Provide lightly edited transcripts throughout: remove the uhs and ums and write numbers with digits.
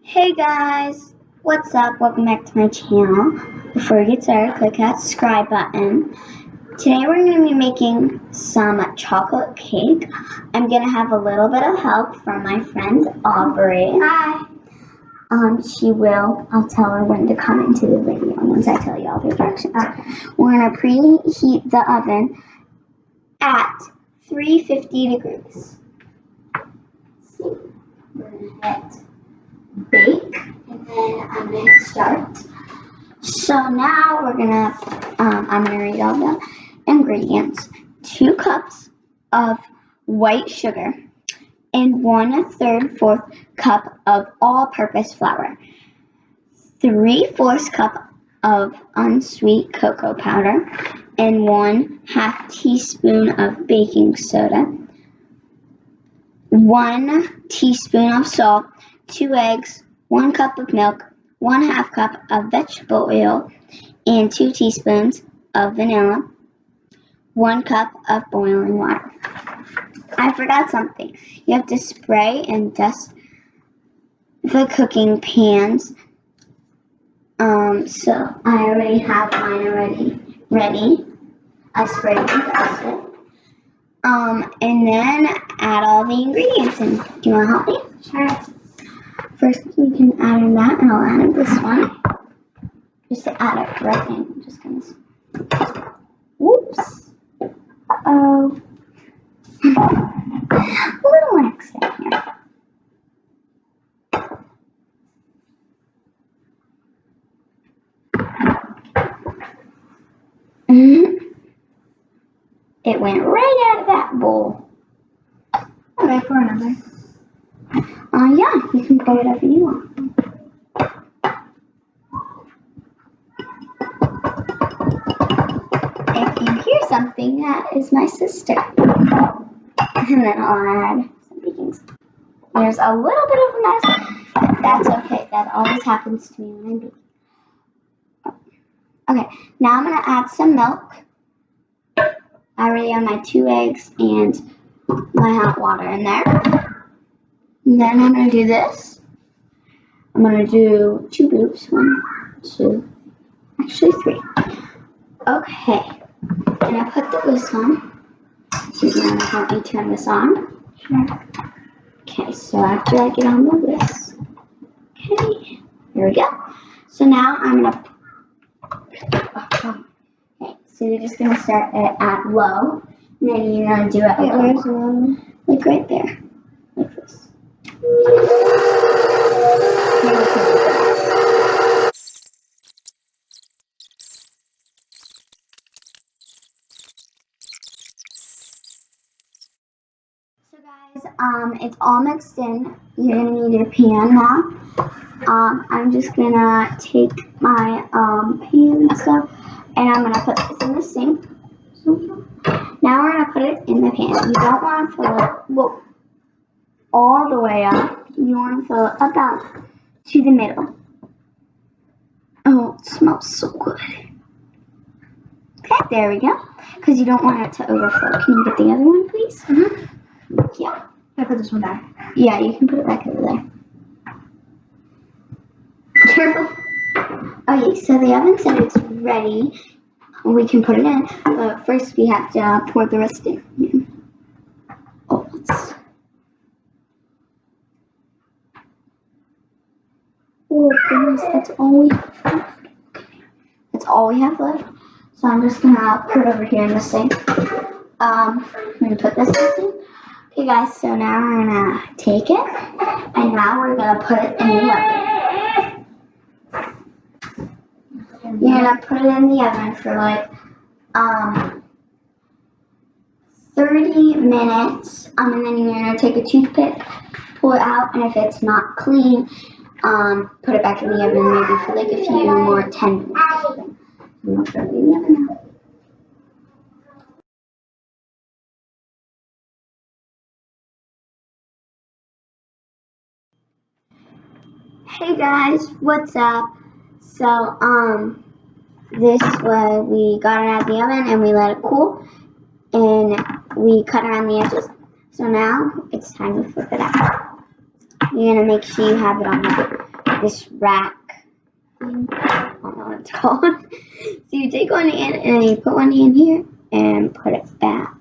Hey guys, what's up? Welcome back to my channel. Before we get started, click that subscribe button. Today we're going to be making some chocolate cake. I'm going to have a little bit of help from my friend Aubrey. Hi. I'll tell her when to come into the video once I tell you all the directions. We're going to preheat the oven at 350 degrees. We're going to hit bake, and then I'm going to hit start. So now I'm gonna read all the ingredients. 2 cups of white sugar and 1/3 cup of all-purpose flour. 3/4 cup of unsweet cocoa powder and 1/2 teaspoon of baking soda. 1 teaspoon of salt, 2 eggs, 1 cup of milk, 1/2 cup of vegetable oil, and 2 teaspoons of vanilla, 1 cup of boiling water. I forgot something. You have to spray and dust the cooking pans. So I already have mine ready. I sprayed and dusted. And then add all the ingredients in. Do you want to help me? Sure. First, you can add in that, and I'll add in this one. Just to add it right in. I'm just gonna. Whoops. Uh-oh. A little accident here. It went right out of that bowl. Okay, pour another. Yeah, you can pour whatever you want. If you hear something, that is my sister. And then I'll add some baking soda. There's a little bit of a mess. That's okay. That always happens to me when I'm baking. Okay, now I'm going to add some milk. I already have my 2 eggs and my hot water in there. And then I'm going to do this. I'm going to do 2 loops. 1, 2, actually 3. Okay. And I put the whisk on. So you're going to help me turn this on. Sure. Okay, so after I get on the whisk. Okay, here we go. So now I'm going to. Okay, so you're just going to start it at low. And then you're going to do it Where's low? like right there. Like this. So guys, it's all mixed in. You're gonna need your pan now. I'm just gonna take my pan and stuff, and I'm gonna put this in the sink. Now we're gonna put it in the pan. You don't want to fill it all the way up. You want to fill it about to the middle. Oh, it smells so good. Okay, there we go. Because you don't want it to overflow. Can you get the other one, please? Yeah. I put this one back. Yeah, you can put it back over there. Careful. Okay, so the oven said it's ready. We can put it in, but first we have to pour the rest in. Oh, goodness, that's all we have left. Okay. That's all we have left. So I'm just gonna put it over here in the sink. I'm gonna put this in the sink. Okay guys, so now we're gonna take it, and now we're gonna put it in the oven. You're gonna put it in the oven for like 30 minutes, and then you're gonna take a toothpick, pull it out, and if it's not clean, put it back in the oven maybe for like a few more 10 minutes. I'm gonna put it in the oven now. Hey guys, what's up? So, this way we got it out of the oven and we let it cool, and we cut around the edges. So now it's time to flip it out. You're gonna make sure you have it on this rack thing. I don't know what it's called. So you take one hand and you put one hand here and put it back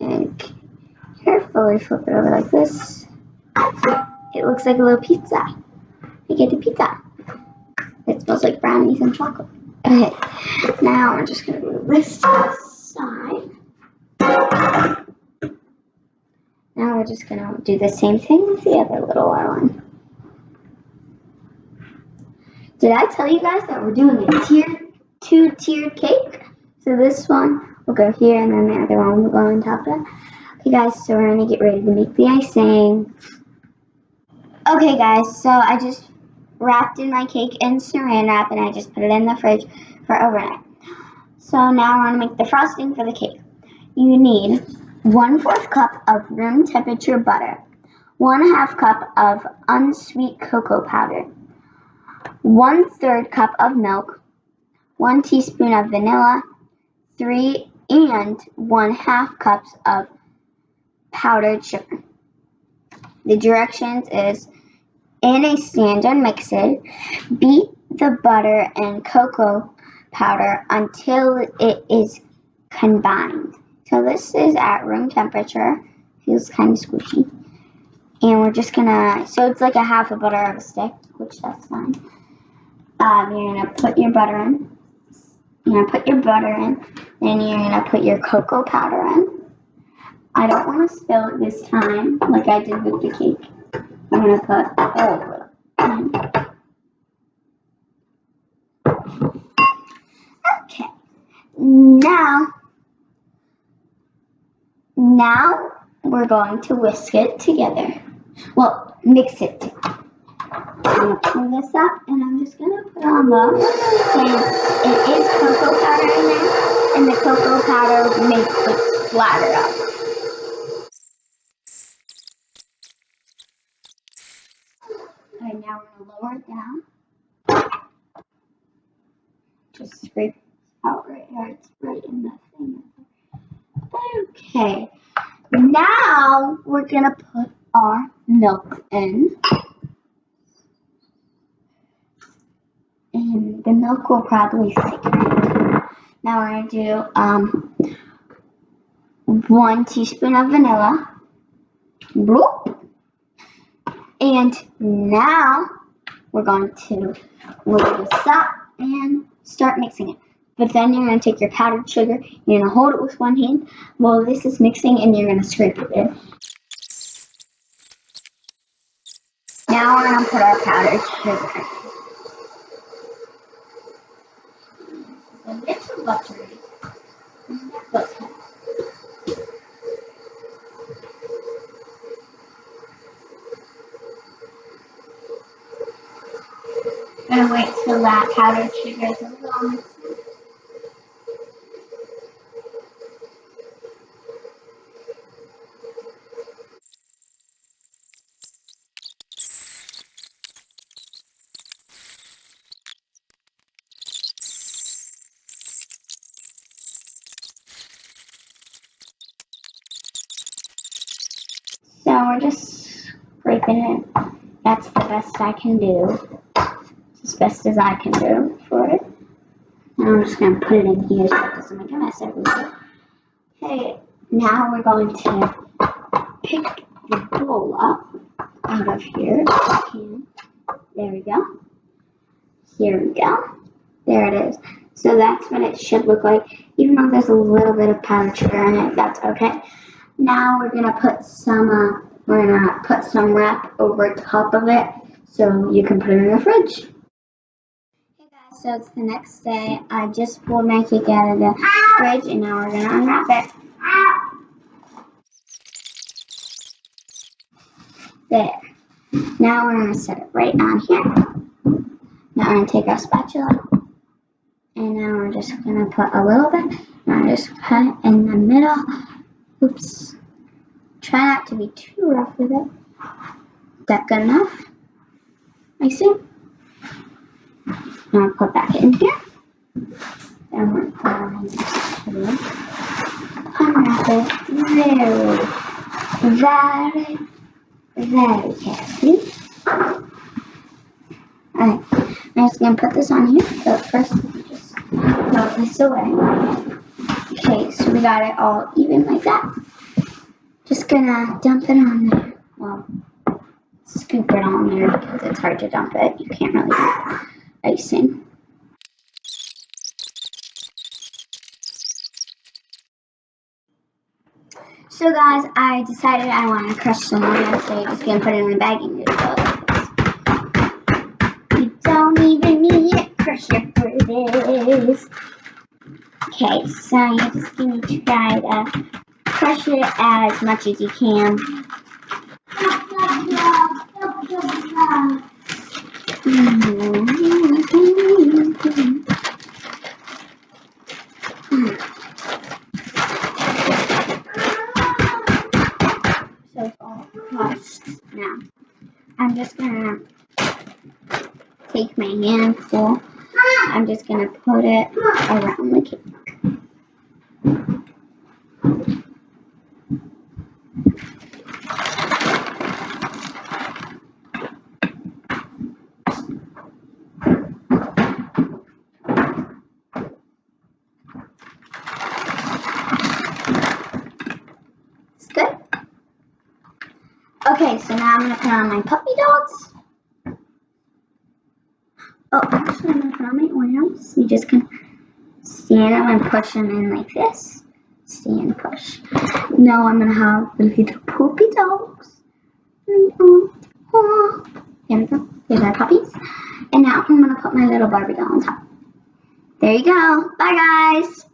and carefully flip it over like this. It looks like a little pizza. You get the pizza. It smells like brownies and chocolate. Okay, now we're just gonna move this to the side. Now we're just gonna do the same thing with the other little one. Did I tell you guys that we're doing a two-tiered cake? So this one will go here and then the other one will go on top of it. Okay guys, so we're gonna get ready to make the icing. Okay guys, so I just wrapped in my cake in saran wrap and I just put it in the fridge for overnight. So now we're gonna make the frosting for the cake. You need 1/4 cup of room temperature butter, 1/2 cup of unsweet cocoa powder, 1/3 cup of milk, 1 teaspoon of vanilla, 3 and 1/2 cups of powdered sugar. The directions is in a standard mixer, beat the butter and cocoa powder until it is combined. So this is at room temperature. Feels kind of squishy. And we're just gonna, so it's like a half a butter of a stick, which that's fine. You're gonna put your butter in. You're gonna put your butter in. Then you're gonna put your cocoa powder in. I don't want to spill it this time like I did with the cake. I'm gonna put all of it in. Okay. Now we're going to whisk it together. Well, mix it together. I'm gonna pull this up and I'm just gonna put on low. And it is cocoa powder in there, and the cocoa powder makes it splatter up. Alright, now we're gonna lower it down. Just scrape it out right here. It's right in the thing. Okay. Now we're gonna put our milk in. And the milk will probably thicken. Now we're gonna do 1 teaspoon of vanilla. Bloop. And now we're going to roll this up and start mixing it. But then you're going to take your powdered sugar, you're going to hold it with one hand while this is mixing, and you're going to scrape it in. Now we're going to put our powdered sugar. A little buttery. Butter. I'm going to wait till that powdered sugar is a little mixed. So we're just scraping it. That's the best I can do. It's as best as I can do for it. Now I'm just going to put it in here so it doesn't make a mess everywhere. Okay, now we're going to pick the bowl up out of here. There we go. Here we go. There it is. So that's what it should look like. Even though there's a little bit of powdered sugar in it, that's okay. Now we're gonna put some wrap over top of it so you can put it in the fridge. Hey guys, so it's the next day. I just pulled my cake out of the fridge and now we're gonna unwrap it. There. Now we're gonna set it right on here. Now we're gonna take our spatula and now we're just gonna put a little bit. Now just cut it in the middle. Oops. Try not to be too rough with it. Is that good enough? I see. Now I'll put back in here. Then we're going to unwrap it very carefully. I'm just gonna put this on here, but first just throw this away. Okay, so we got it all even like that. Just gonna dump it on there. Well, scoop it on there because it's hard to dump it. You can't really do icing. So guys, I decided I want to crush some more, so I'm just gonna put it in the bagging noodle. You don't even need a crusher for this. Okay, so you're just gonna try to crush it as much as you can. So it's all crushed now. I'm just gonna take my handful. I'm just gonna put it around the cake. It's good. Okay, so now I'm gonna put on my puppy dogs. Oh, actually, I'm gonna put on my oils. You just can stand them and push them in like this. Stand, push. Now I'm gonna have the little puppy dogs. There we go. There's our puppies. And now I'm gonna put my little Barbie doll on top. There you go. Bye, guys.